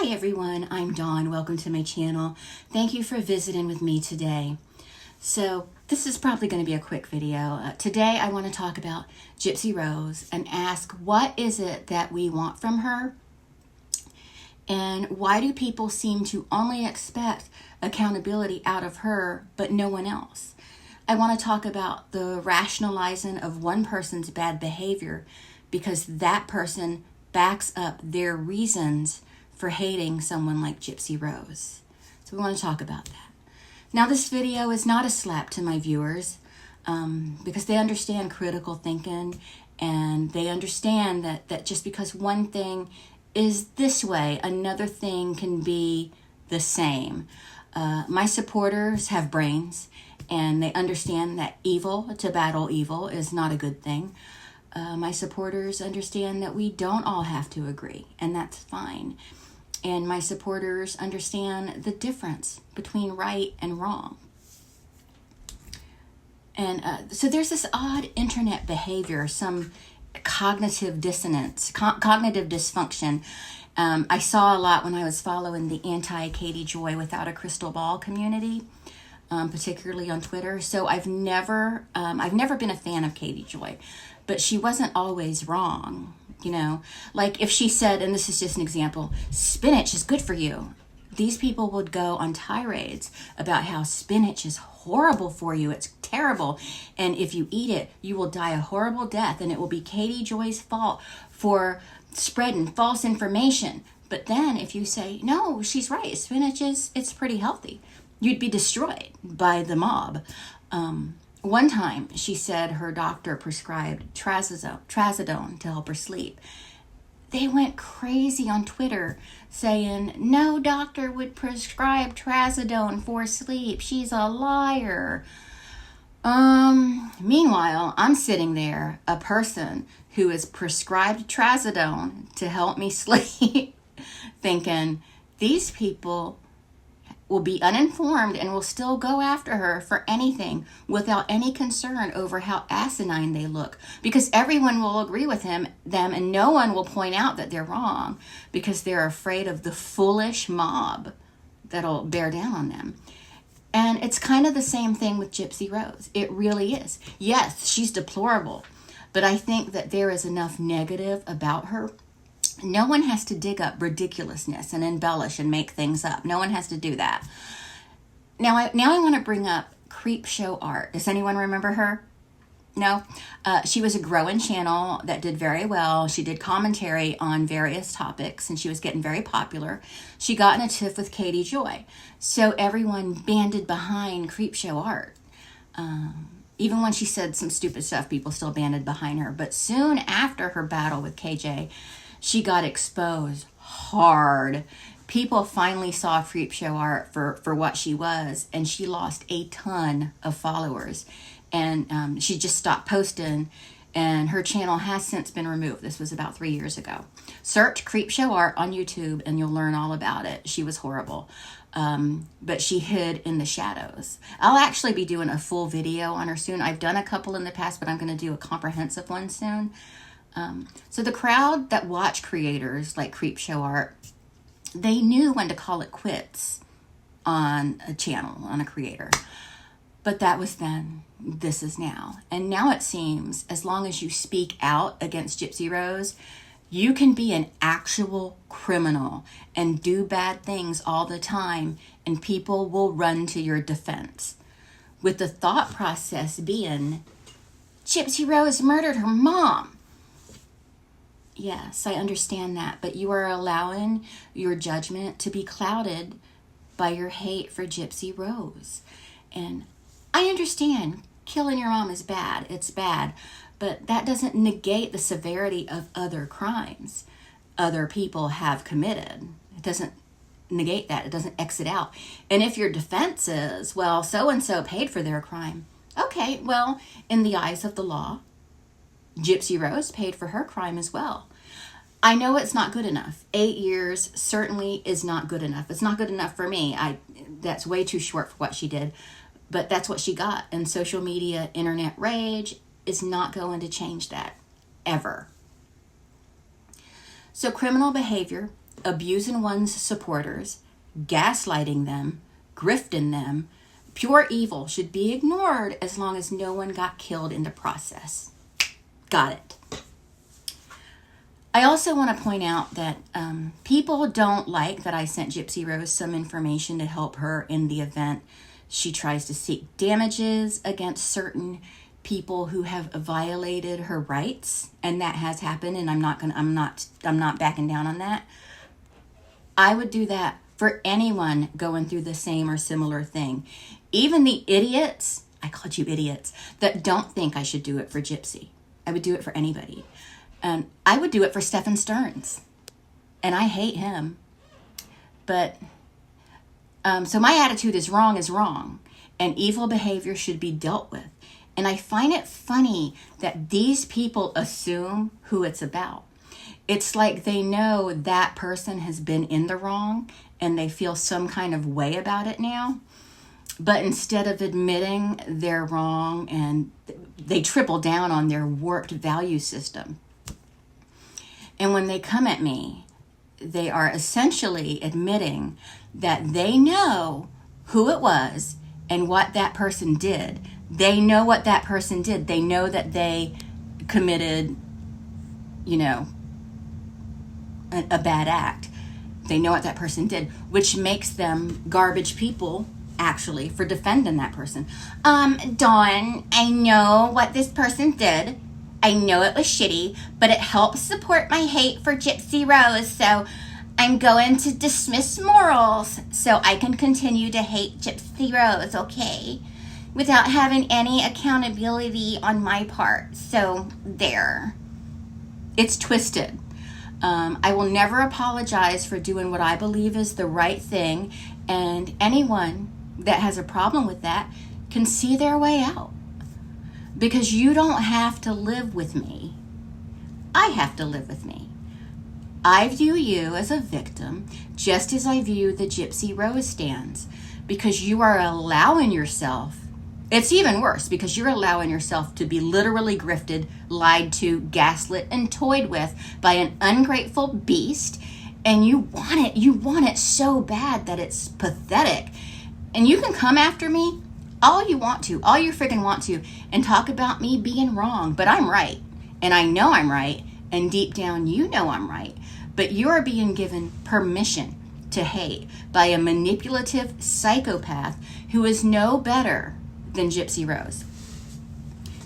Hi everyone, I'm Dawn. Welcome to my channel. Thank you for visiting with me today. So this is probably going to be a quick video. Today I want to talk about Gypsy Rose and ask what is it that we want from her, and why do people seem to only expect accountability out of her but no one else? I want to talk about the rationalizing of one person's bad behavior because that person backs up their reasons for hating someone like Gypsy Rose. So we want to talk about that. Now this video is not a slap to my viewers because they understand critical thinking, and they understand that just because one thing is this way, another thing can be the same. My supporters have brains, and they understand that to battle evil is not a good thing. My supporters understand that we don't all have to agree, and that's fine. And my supporters understand the difference between right and wrong. And so there's this odd internet behavior, some cognitive dissonance, cognitive dysfunction. I saw a lot when I was following the anti-Katie Joy without a crystal ball community, particularly on Twitter. So I've never been a fan of Katie Joy, but she wasn't always wrong. You know, like if she said, and this is just an example, spinach is good for you, these people would go on tirades about how spinach is horrible for you. It's terrible. And if you eat it, you will die a horrible death. And it will be Katie Joy's fault for spreading false information. But then if you say, no, she's right, spinach it's pretty healthy, you'd be destroyed by the mob. One time she said her doctor prescribed trazodone to help her sleep. They went crazy on Twitter saying, no doctor would prescribe trazodone for sleep. She's a liar. Meanwhile, I'm sitting there, a person who is prescribed trazodone to help me sleep, thinking these people will be uninformed and will still go after her for anything without any concern over how asinine they look, because everyone will agree with them and no one will point out that they're wrong because they're afraid of the foolish mob that'll bear down on them. And it's kind of the same thing with Gypsy Rose. It really is. Yes, she's deplorable, but I think that there is enough negative about her. No one has to dig up ridiculousness and embellish and make things up. No one has to do that. Now I want to bring up Creep Show Art. Does anyone remember her? No? She was a growing channel that did very well. She did commentary on various topics, and she was getting very popular. She got in a tiff with Katie Joy. So everyone banded behind Creep Show Art. Even when she said some stupid stuff, people still banded behind her. But soon after her battle with KJ, she got exposed hard. People finally saw Creep Show Art for what she was, and she lost a ton of followers. And she just stopped posting, and her channel has since been removed. This was about 3 years ago. Search Creep Show Art on YouTube, and you'll learn all about it. She was horrible. But she hid in the shadows. I'll actually be doing a full video on her soon. I've done a couple in the past, but I'm going to do a comprehensive one soon. So the crowd that watch creators like Creep Show Art, they knew when to call it quits on a channel, on a creator. But that was then. This is now. And now it seems as long as you speak out against Gypsy Rose, you can be an actual criminal and do bad things all the time, and people will run to your defense. With the thought process being, Gypsy Rose murdered her mom. Yes, I understand that, but you are allowing your judgment to be clouded by your hate for Gypsy Rose. And I understand killing your mom is bad. It's bad, but that doesn't negate the severity of other crimes other people have committed. It doesn't negate that. It doesn't exit out. And if your defense is, well, so-and-so paid for their crime. Okay, well, in the eyes of the law, Gypsy Rose paid for her crime as well. I know it's not good enough. 8 years certainly is not good enough. It's not good enough for me. That's way too short for what she did. But that's what she got. And social media, internet rage is not going to change that, ever. So criminal behavior abusing one's supporters, gaslighting them, grifting them. Pure evil should be ignored as long as no one got killed in the process. Got it. I also want to point out that people don't like that I sent Gypsy Rose some information to help her in the event she tries to seek damages against certain people who have violated her rights, and that has happened, and I'm not backing down on that. I would do that for anyone going through the same or similar thing. Even the idiots, I called you idiots, that don't think I should do it for Gypsy. I would do it for anybody. And I would do it for Stephen Stearns. And I hate him. But, so my attitude is wrong. And evil behavior should be dealt with. And I find it funny that these people assume who it's about. It's like they know that person has been in the wrong and they feel some kind of way about it now. But instead of admitting they're wrong, and they triple down on their warped value system. And when they come at me, they are essentially admitting that they know who it was and what that person did. They know what that person did. They know that they committed, a bad act. They know what that person did, which makes them garbage people, actually, for defending that person. Dawn, I know what this person did. I know it was shitty, but it helps support my hate for Gypsy Rose, so I'm going to dismiss morals so I can continue to hate Gypsy Rose, okay? Without having any accountability on my part. So, there. It's twisted. I will never apologize for doing what I believe is the right thing, and anyone that has a problem with that can see their way out. Because you don't have to live with me. I have to live with me. I view you as a victim, just as I view the Gypsy Rose stands, because you are allowing yourself, it's even worse, because you're allowing yourself to be literally grifted, lied to, gaslit, and toyed with by an ungrateful beast, and you want it so bad that it's pathetic. And you can come after me all you want to, all you freaking want to, and talk about me being wrong, but I'm right, and I know I'm right, and deep down you know I'm right, but you're being given permission to hate by a manipulative psychopath who is no better than Gypsy Rose.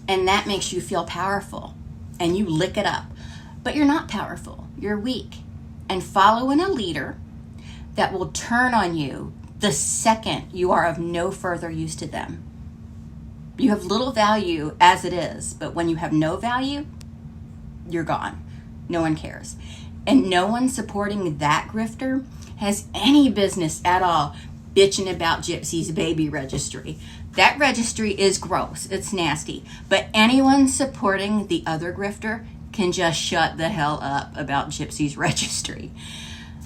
And that makes you feel powerful, and you lick it up. But you're not powerful, you're weak, and following a leader that will turn on you the second you are of no further use to them. You have little value as it is, but when you have no value, you're gone. No one cares. And no one supporting that grifter has any business at all bitching about Gypsy's baby registry. That registry is gross. It's nasty. But anyone supporting the other grifter can just shut the hell up about Gypsy's registry.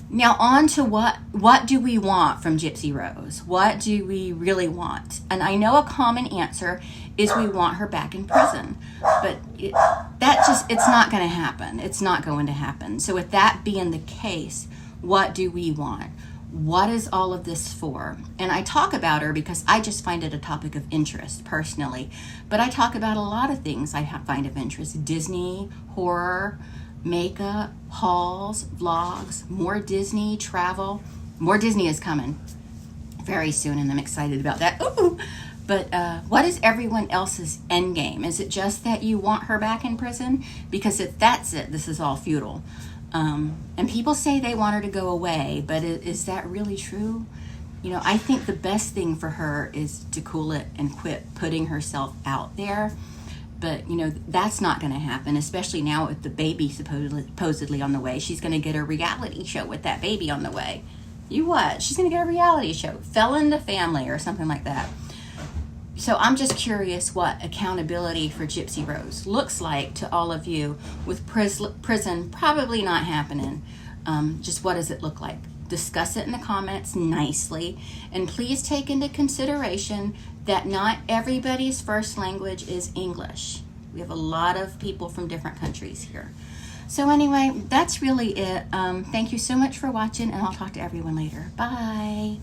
Now on to what do we want from Gypsy Rose? What do we really want? And I know a common answer is we want her back in prison. But it's not going to happen. It's not going to happen. So with that being the case, what do we want? What is all of this for? And I talk about her because I just find it a topic of interest personally. But I talk about a lot of things I find of interest. Disney, horror, makeup, hauls, vlogs, more Disney, travel. More Disney is coming very soon, and I'm excited about that. Ooh. But what is everyone else's end game? Is it just that you want her back in prison? Because if that's it, this is all futile. And people say they want her to go away, but is that really true? I think the best thing for her is to cool it and quit putting herself out there. But, that's not going to happen, especially now with the baby supposedly on the way. She's going to get a reality show with that baby on the way. You what? She's going to get a reality show. Fell in the Family or something like that. So I'm just curious what accountability for Gypsy Rose looks like to all of you with prison probably not happening. Just what does it look like? Discuss it in the comments nicely. And please take into consideration that not everybody's first language is English. We have a lot of people from different countries here. So anyway, that's really it. Thank you so much for watching, and I'll talk to everyone later. Bye.